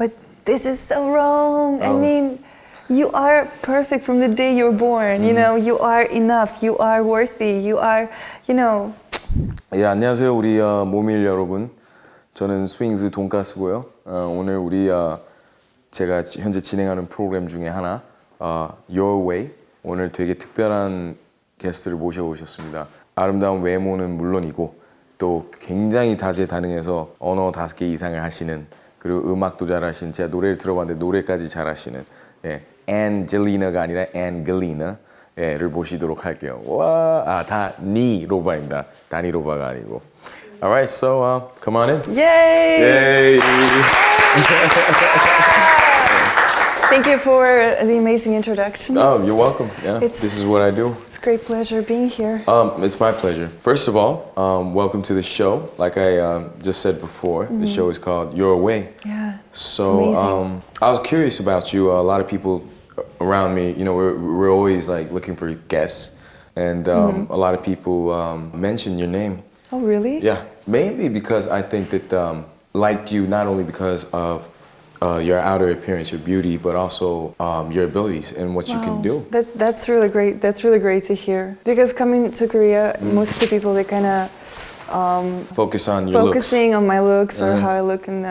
but this is so wrong. I mean, you are perfect from the day you're born. You know, you are enough. You are worthy. You are, you know. 예, 안녕하세요, 우리 모밀 여러분. 저는 스윙스 돈가스고요. 오늘 우리 제가 현재 진행하는 프로그램 중에 하나, Your Way. 오늘 되게 특별한 게스트를 모셔오셨습니다. 아름다운 외모는 물론이고 또 굉장히 다재다능해서 언어 5개 이상을 하시는, 그리고 음악도 잘하시는, 제가 노래를 들어봤는데 노래까지 잘하시는 안젤리나가 아니라 안젤리나를 모시도록 할게요. 와, 다닐로바입니다. 다닐로바가 아니고. Alright, so come on in. Yay! Yay! Thank you for the amazing introduction. Oh, you're welcome. Yeah, this is what I do. It's a great pleasure being here. It's my pleasure. First of all, welcome to the show. Like I just said before, the show is called Your Way. Yeah. So I was curious about you. A lot of people around me, you know, we're always like looking for guests, and a lot of people mention your name. Oh, really? Yeah, mainly because I think that liked you not only because of your outer appearance, your beauty, but also your abilities and what you can do. That's really great. That's really great to hear. Because coming to Korea, most of the people, they kind of focusing on my looks or how I look in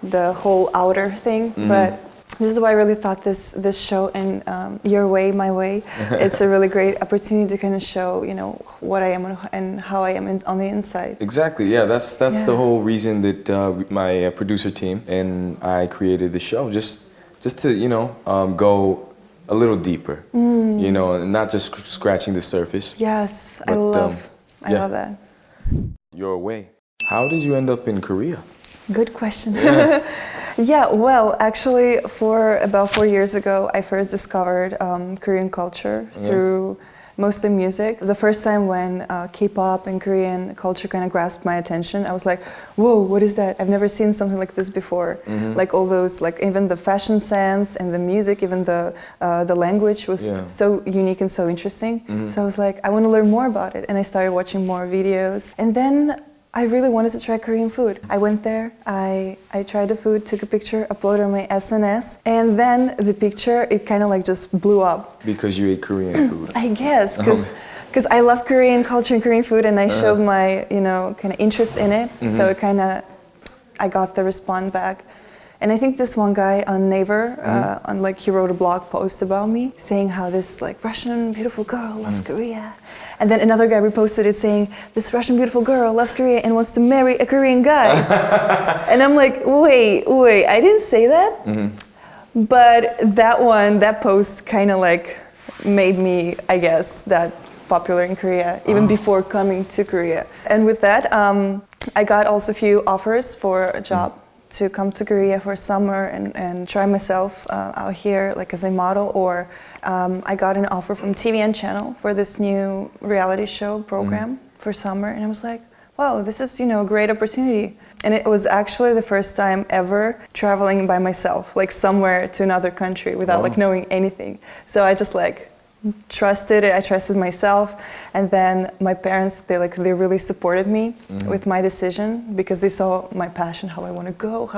the whole outer thing. But this is why I really thought this show and Your Way, My Way, it's a really great opportunity to kind of show, you know, what I am and how I am on the inside. Exactly. Yeah, that's the whole reason that my producer team and I created the show, just to, you know, go a little deeper, you know, and not just scratching the surface. Yes, but, I love that. Your Way. How did you end up in Korea? Good question. Yeah. Yeah, well, actually, for about 4 years ago, I first discovered Korean culture through mostly music. The first time when K-pop and Korean culture kind of grasped my attention, I was like, whoa, what is that? I've never seen something like this before. Like all those, like even the fashion sense and the music, even the language was so unique and so interesting. So I was like, I want to learn more about it. And I started watching more videos. And then I really wanted to try Korean food. I went there, I tried the food, took a picture, uploaded on my SNS, and then the picture, it kind of like just blew up. Because you ate Korean food. I guess, because I love Korean culture and Korean food, and I showed my, you know, kind of interest in it. So it kind of, I got the response back. And I think this one guy on Naver, he wrote a blog post about me, saying how this like Russian beautiful girl loves Korea. And then another guy reposted it saying, this Russian beautiful girl loves Korea and wants to marry a Korean guy. And I'm like, wait, I didn't say that. But that post kind of like made me, I guess, that popular in Korea, even before coming to Korea. And with that, I got also a few offers for a job. To come to Korea for summer and try myself out here like as a model, or I got an offer from TVN channel for this new reality show program for summer, and I was like, wow, this is, you know, a great opportunity. And it was actually the first time ever traveling by myself, like somewhere to another country without like knowing anything. So I just like trusted it. I trusted myself, and then my parents, they really supported me with my decision because they saw my passion, how I want to go,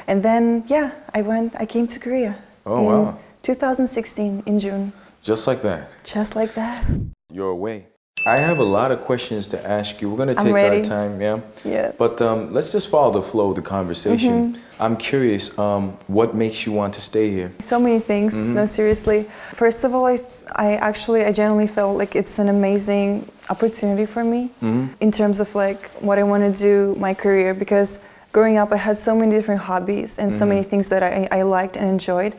and then I came to Korea. Oh wow! 2016 in June. Just like that. Just like that. Your Way. I have a lot of questions to ask you. We're going to take our time, Yeah. But let's just follow the flow of the conversation. I'm curious, what makes you want to stay here? So many things, no, seriously. First of all, I genuinely felt like it's an amazing opportunity for me in terms of like what I want to do, my career, because growing up I had so many different hobbies and so many things that I liked and enjoyed.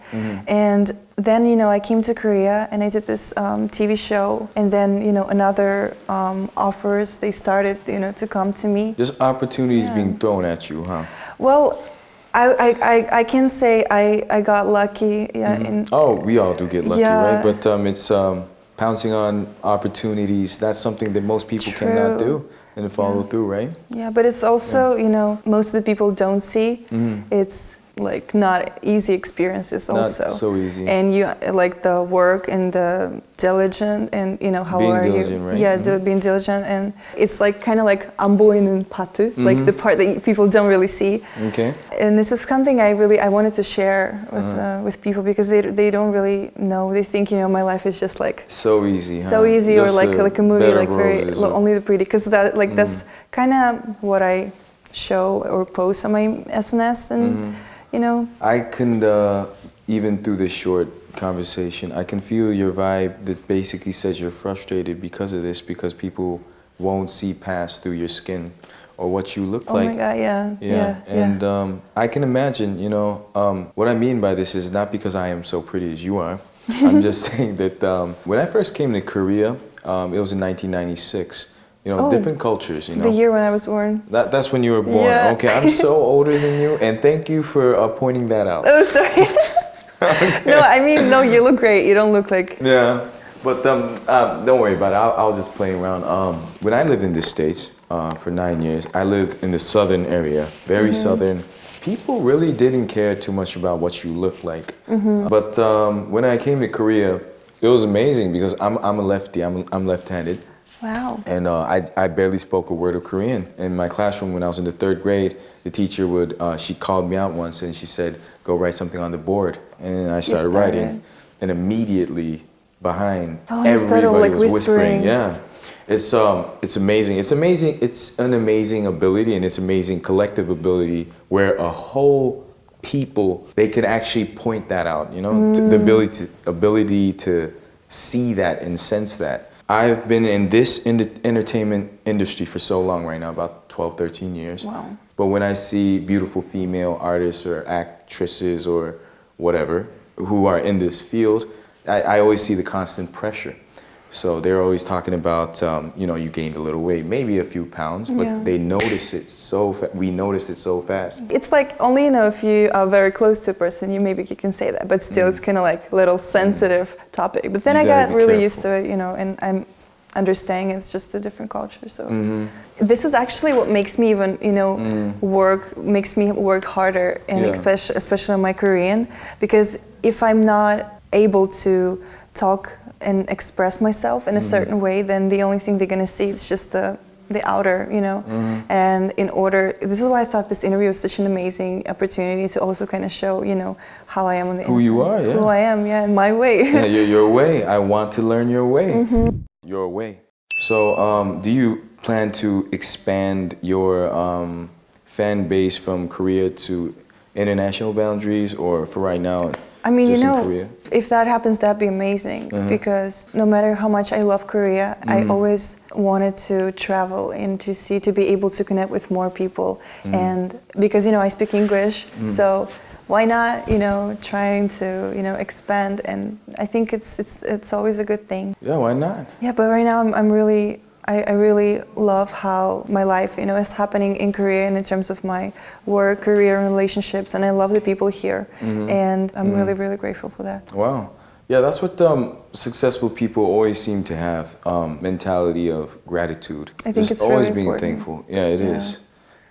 And then, you know, I came to Korea and I did this TV show, and then, you know, another offers, they started, you know, to come to me. Just opportunities being thrown at you, huh? Well, I can say I got lucky. We all do get lucky, right? But it's pouncing on opportunities. That's something that most people cannot do and follow through, right? Yeah, but it's also, you know, most of the people don't see. It's like not easy experiences also. Not so easy. And you like the work and the diligent and you know how being are diligent, you? right? Yeah, being diligent, and it's like kind of like 안 보이는 파트, like the part that people don't really see. Okay. And this is something I wanted to share with people because they don't really know. They think my life is just like so easy, so easy, just or like a movie, like very only only the pretty. Because that like that's kind of what I show or post on my SNS, and I can even through this short conversation, I can feel your vibe that basically says you're frustrated because of this, because people won't see past through your skin or what you look like. Oh my God, yeah. And I can imagine, what I mean by this is not because I am so pretty as you are. I'm just saying that when I first came to Korea, it was in 1996. Different cultures, The year when I was born. That's when you were born. Yeah. Okay, I'm so older than you, and thank you for pointing that out. Oh, sorry. Okay. No, I mean, no, you look great. You don't look like... Yeah, but don't worry about it. I was just playing around. When I lived in the States for 9 years, I lived in the southern area, very southern. People really didn't care too much about what you look like. But when I came to Korea, it was amazing because I'm a lefty. I'm left-handed. Wow. And I barely spoke a word of Korean. In my classroom when I was in the 3rd grade, the teacher she called me out once and she said, go write something on the board. And I started writing. And immediately behind, everybody was whispering. Yeah. It's amazing. It's amazing. It's an amazing ability, and it's amazing collective ability where a whole people, they can actually point that out, the ability to see that and sense that. I've been in this entertainment industry for so long right now, about 12, 13 years. Wow. But when I see beautiful female artists or actresses or whatever who are in this field, I always see the constant pressure. So they're always talking about, you gained a little weight, maybe a few pounds, but they notice it we notice it so fast. It's like only, if you are very close to a person, maybe you can say that, but still it's kind of like a little sensitive topic. But then I got really used to it, and I'm understanding it's just a different culture. So this is actually what makes me even, makes me work harder, and especially in my Korean, because if I'm not able to talk and express myself in a certain way, then the only thing they're gonna see is just the outer, And this is why I thought this interview was such an amazing opportunity to also kind of show, how I am on the inside. Who you are, yeah. Who I am, in my way. Yeah, your way. I want to learn your way. Your way. So, do you plan to expand your fan base from Korea to international boundaries, or for right now? I mean, just in Korea? If that happens, that'd be amazing. Because no matter how much I love Korea, I always wanted to travel and to be able to connect with more people. And because, I speak English, so why not, trying to, expand? And I think it's always a good thing. Yeah, why not? Yeah, but right now I really love how my life, is happening in Korea, and in terms of my work, career, and relationships, and I love the people here, and I'm really, really grateful for that. Wow. Yeah, that's what successful people always seem to have, mentality of gratitude. I think it's always really being important. thankful. Yeah, it is.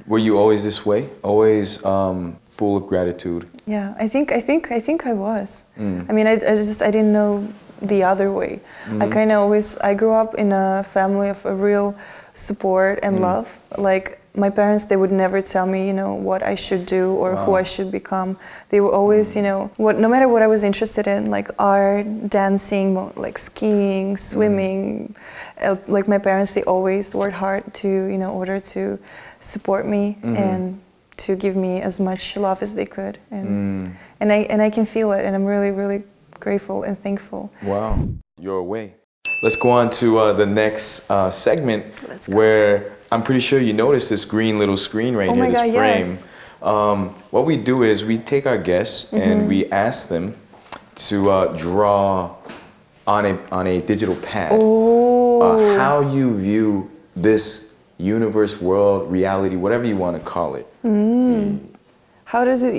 Were you always this way? Always full of gratitude? Yeah, I think I was. I mean, I didn't know the other way. I grew up in a family of a real support and love. Like my parents, they would never tell me, what I should do or who I should become. They were always, no matter what I was interested in, like art, dancing, like skiing, swimming, like my parents, they always worked hard to, order to support me and to give me as much love as they could. And I can feel it, and I'm really, really grateful and thankful. Wow, your way. Let's go on to the next segment, where I'm pretty sure you noticed this green little screen right here, this frame. Yes. What we do is we take our guests and we ask them to draw on a digital pad how you view this universe, world, reality, whatever you want to call it. How does it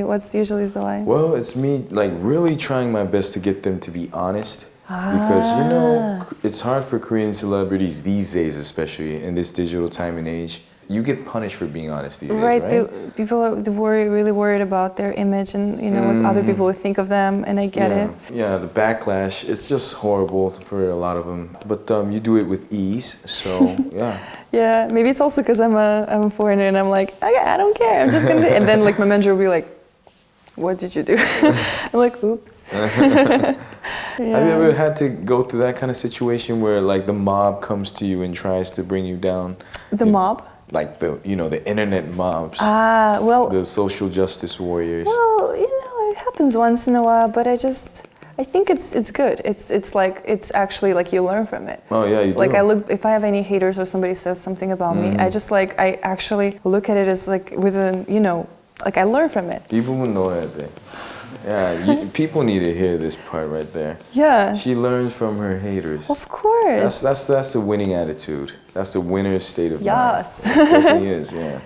what's usually the line? Well, it's me like really trying my best to get them to be honest. Because, it's hard for Korean celebrities these days, especially in this digital time and age, you get punished for being honest these days, Right, right? people are really worried about their image and what other people would think of them, and I get it. Yeah, the backlash, it's just horrible for a lot of them. But you do it with ease, so yeah. Yeah, maybe it's also because I'm a foreigner and I'm like, okay, I don't care, I'm just gonna say. And then like my manager will be like, what did you do? I'm like, oops. Yeah. Have you ever had to go through that kind of situation where like the mob comes to you and tries to bring you down? The mob? Like the internet mobs. Ah, well. The social justice warriors. Well, it happens once in a while, but I think it's good. It's actually like you learn from it. Oh yeah, you do. Like if I have any haters or somebody says something about me, I actually look at it as like with like I learn from it. 이 부분 넣어야 돼. Yeah, people need to hear this part right there. Yeah. She learns from her haters. Of course. That's the winning attitude. That's the winner's state of mind. Yes. It definitely is, yeah.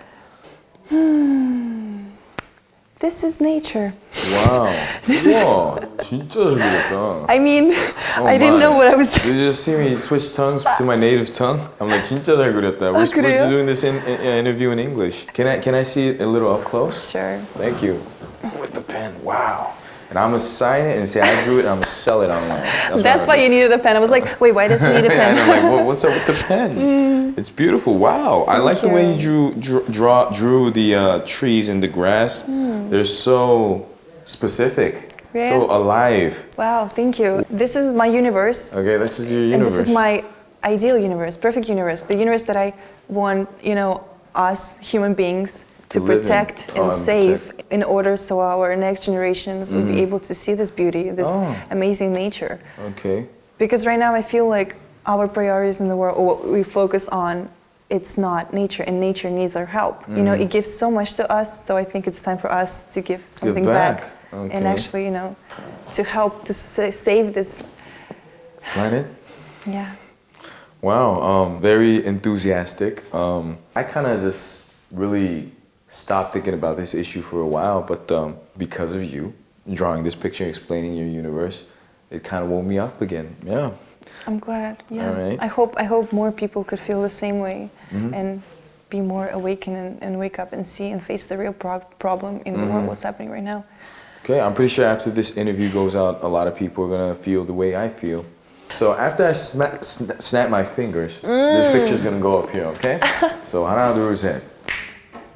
This is nature. Wow. 와, 진짜 잘 그렸다. I mean, Oh I didn't my. know what I was. Did you just see me switch tongues to my native tongue? I'm like, 진짜 잘 그렸다. We're 그래요? doing this interview in English. Can I see it a little up close? Sure. Thank you. With the pen, wow. And I'm gonna sign it and say I drew it and I'm gonna sell it online. That's why you needed a pen. I was like, wait, why does he need a pen? And I'm like, what's up with the pen? It's beautiful. Wow. I like the way you drew the trees and the grass. They're so specific, so alive. Wow, thank you. This is my universe. Okay, this is your universe. And this is my ideal universe, perfect universe. The universe that I want, us human beings to protect and save in order so our next generations will be able to see this beauty, this amazing nature. Okay. Because right now I feel like our priorities in the world, or what we focus on, it's not nature, and nature needs our help. It gives so much to us, so I think it's time for us to give something back. Okay. And actually, to help to save this planet. Yeah. Wow, very enthusiastic. I kind of just really stopped thinking about this issue for a while, but because of you drawing this picture, explaining your universe, it kind of woke me up again. Yeah. I'm glad. Yeah. All right. I hope more people could feel the same way and be more awakened and wake up and see and face the real problem in the world, what's happening right now. Okay, I'm pretty sure after this interview goes out, a lot of people are gonna feel the way I feel. So after I snap my fingers, this picture's gonna go up here, okay? So 하나, 둘, 셋.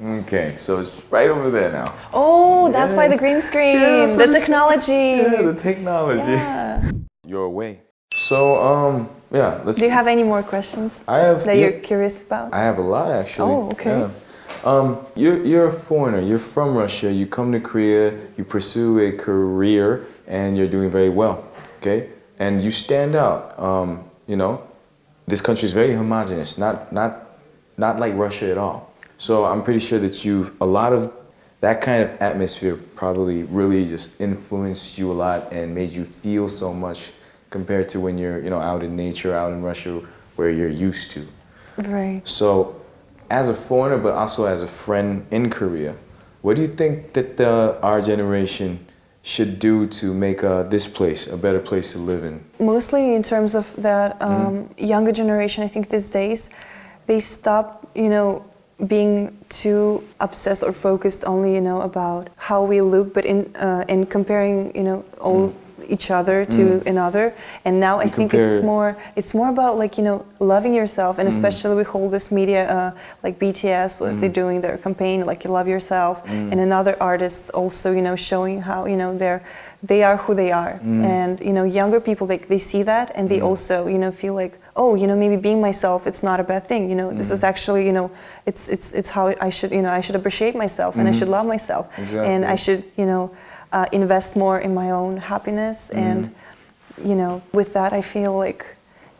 Okay, so it's right over there now. Oh, that's why the green screen, the technology. Yeah, the technology. Yeah. You're away. So, yeah, let's... Do you have any more questions that you're curious about? I have a lot, actually. Oh, okay. Yeah. You're a foreigner. You're from Russia. You come to Korea. You pursue a career, and you're doing very well. Okay, and you stand out. This country is very homogenous. Not like Russia at all. So I'm pretty sure that a lot of that kind of atmosphere probably really just influenced you a lot and made you feel so much compared to when you're out in nature, out in Russia, where you're used to. Right. So, as a foreigner, but also as a friend in Korea, what do you think that our generation should do to make this place a better place to live in? Mostly in terms of that younger generation, I think these days, they stop, being too obsessed or focused only, about how we look, but in comparing, all each other to another. And now I think it's more about like, loving yourself, and especially we hold this media like BTS, what they're doing their campaign, like love yourself, and another artists also, showing how, they are who they are. And, younger people, they see that, and they also, feel like, oh, maybe being myself, it's not a bad thing. This is actually, it's how I should, I should appreciate myself, and I should love myself. Exactly. And I should, invest more in my own happiness. And, with that, I feel like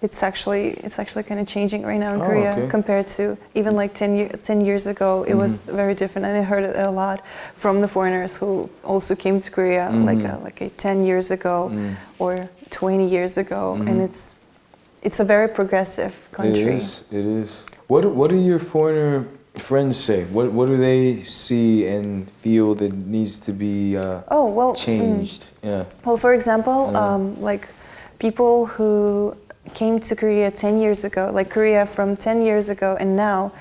it's actually kind of changing right now in Korea compared to even like 10 years ago. It was very different, and I heard it a lot from the foreigners who also came to Korea like 10 years ago or 20 years ago, and it's a very progressive country. It is. What do your foreigner friends say? What do they see and feel that needs to be changed? Yeah. Well, for example, like people who came to Korea 10 years ago, like Korea from 10 years ago and now,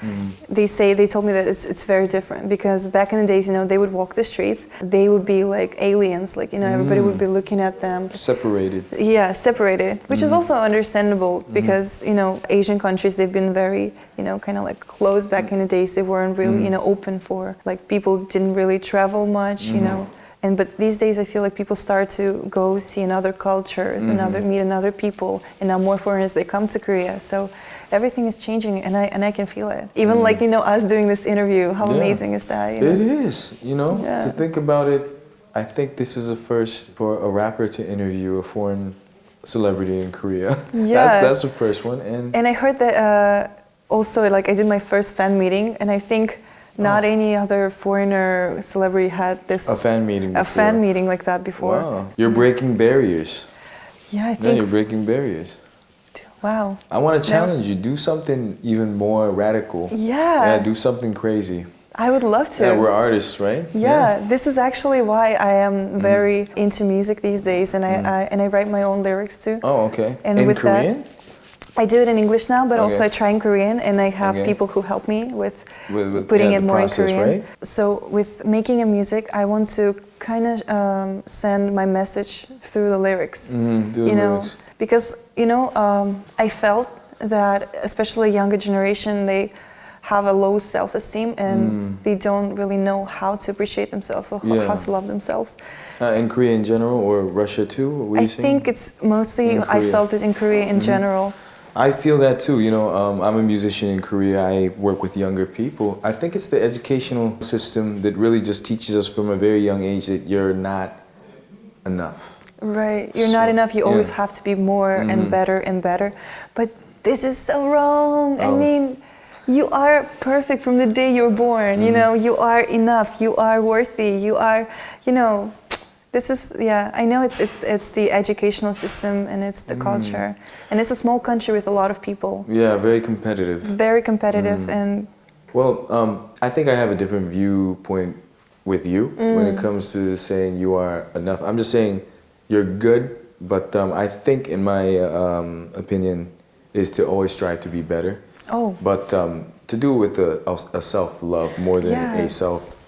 they told me that it's very different, because back in the days, they would walk the streets, they would be like aliens, like, everybody would be looking at them. Separated. Yeah, separated, which is also understandable because, Asian countries, they've been very, kind of like closed back in the days. They weren't really, open for, like, people didn't really travel much, But these days, I feel like people start to go see another cultures, meet another people, and now more foreigners, they come to Korea. So everything is changing, and I can feel it. Even like us doing this interview, how amazing is that? It is, to think about it. I think this is a first for a rapper to interview a foreign celebrity in Korea. Yeah, that's the first one, and I heard that also. Like, I did my first fan meeting, and I think. Not any other foreigner celebrity had this a fan meeting like that before. Wow, you're breaking barriers. Yeah, I think. Yeah, you're breaking barriers. Wow. I want to challenge you. Do something even more radical. Yeah. Yeah, do something crazy. I would love to. Yeah, we're artists, right? Yeah, this is actually why I am very into music these days, and I write my own lyrics too. Oh, okay. And in with Korean? I do it in English now, but also I try in Korean, and I have people who help me with putting it more process, in Korean. right? So with making a music, I want to kind of send my message through the lyrics. Lyrics. Because I felt that especially younger generation, they have a low self-esteem and they don't really know how to appreciate themselves or how to love themselves. In Korea in general, or Russia too? What were you saying? I think it's mostly, I felt it in Korea in general. I feel that too. I'm a musician in Korea. I work with younger people. I think it's the educational system that really just teaches us from a very young age that you're not enough. Right. You're not enough. You always have to be more and better and better. But this is so wrong. I mean, you are perfect from the day you're born. You are enough. You are worthy. You are, this is, I know it's the educational system and it's the culture. And it's a small country with a lot of people. Yeah, very competitive. Very competitive and... Well, I think I have a different viewpoint with you when it comes to saying you are enough. I'm just saying you're good, but I think in my opinion is to always strive to be better. Oh. But to do it with a self-love more than a self-beating,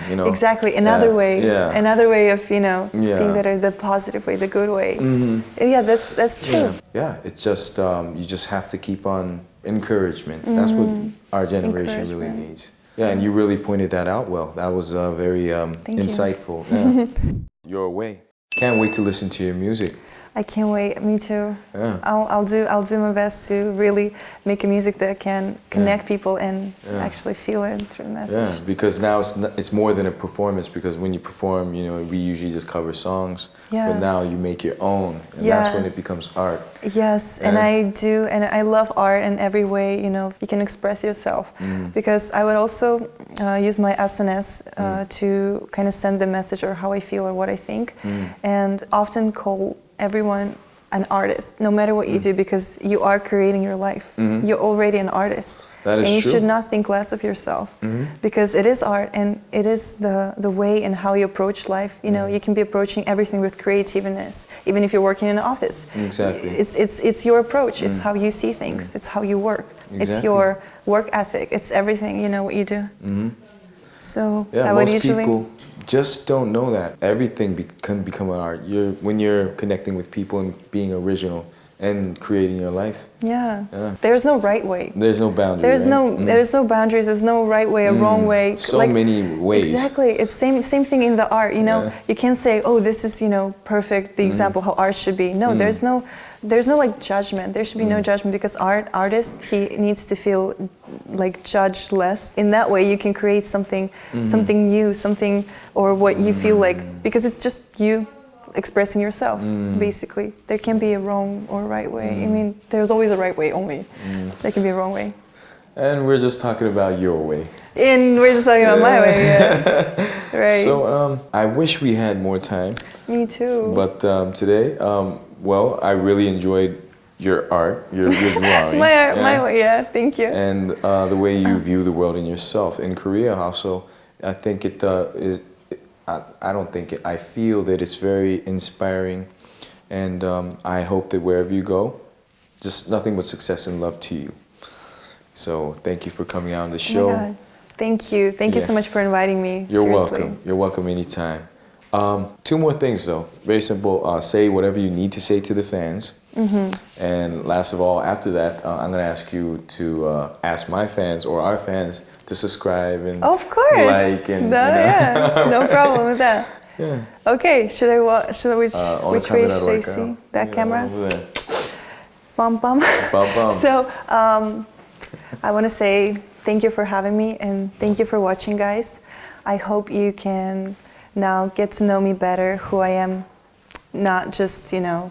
Exactly, another way of, being better, the positive way, the good way. Yeah, that's true. Yeah, it's just, you just have to keep on encouragement. That's what our generation really needs. Yeah, and you really pointed that out well. That was very insightful. Yeah. Your way. Can't wait to listen to your music. I can't wait. Me too. Yeah. I'll do my best to really make a music that can connect people and actually feel it through the message. Yeah, because now it's more than a performance. Because when you perform, we usually just cover songs. Yeah. But now you make your own, and that's when it becomes art. Yes, and I do, and I love art in every way. You can express yourself. Because I would also use my SNS to kind of send the message or how I feel or what I think, and often call everyone an artist, no matter what you do, because you are creating your life. You're already an artist. That is and you true. should not think less of yourself, because it is art and it is the way in how you approach life. You can be approaching everything with creativeness, even if you're working in an office. Exactly. It's your approach. It's how you see things. It's how you work. Exactly. It's your work ethic. It's everything. What you do. So I would usually. People just don't know that everything can become an art. When you're connecting with people and being original and creating your life. Yeah. There's no right way. There's no boundaries. There's no boundaries. There's no right way, a wrong way. So many ways. Exactly. It's same thing in the art. You can't say, oh, this is perfect. The example how art should be. No, there's no like judgment. There should be no judgment, because artist, he needs to feel like judged less. In that way, you can create something new, something or what you feel like, because it's just you expressing yourself, basically. There can be a wrong or right way. I mean, there's always a right way only. There can be a wrong way. And we're just talking about your way. And we're just talking about my way, yeah. Right. So I wish we had more time. Me too. But today, I really enjoyed your art, your drawing. my way, yeah. Thank you. And the way you view the world and yourself. In Korea also, I think it is. I don't think it. I feel that it's very inspiring, and I hope that wherever you go, just nothing but success and love to you. So thank you for coming on the Oh show. my God. Thank you. Thank you so much for inviting me. You're Seriously. welcome. You're welcome anytime. Two more things though. Very simple. Say whatever you need to say to the fans. And last of all, after that, I'm going to ask you to ask my fans or our fans to subscribe and Of course. like and Yeah, no problem with that. Yeah. Okay, which way should I see? That camera? Over there. Bum bum. Bum, bum. So I want to say thank you for having me and thank you for watching, guys. I hope you can now get to know me better, who I am, not just, you know,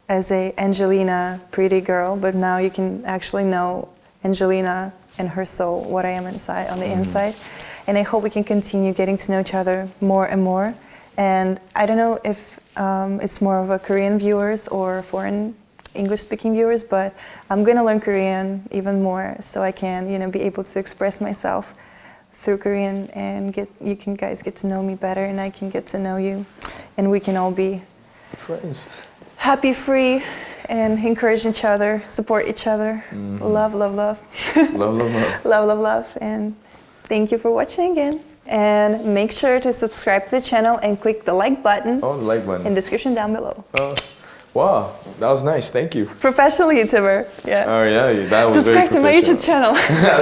as a Angelina pretty girl, but now you can actually know Angelina and her soul, what I am inside, on the inside. And I hope we can continue getting to know each other more and more. And I don't know if it's more of a Korean viewers or foreign English-speaking viewers, but I'm gonna learn Korean even more so I can, you know, be able to express myself through Korean and you can guys get to know me better and I can get to know you and we can all be Friends. happy, free, and encourage each other, support each other. Love, love, love. Love, love, love. Love, love, love. And thank you for watching again. And make sure to subscribe to the channel and click the like button Oh, the like button. in the description down below. Wow, that was nice. Thank you. Professional YouTuber. Yeah. Oh yeah, that was Subscribe to my very YouTube channel.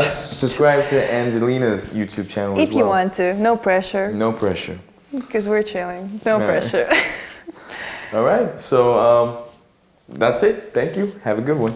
Subscribe to Angelina's YouTube channel as If well. you want to. No pressure. No pressure. Because we're chilling. No pressure. All right, so that's it. Thank you. Have a good one.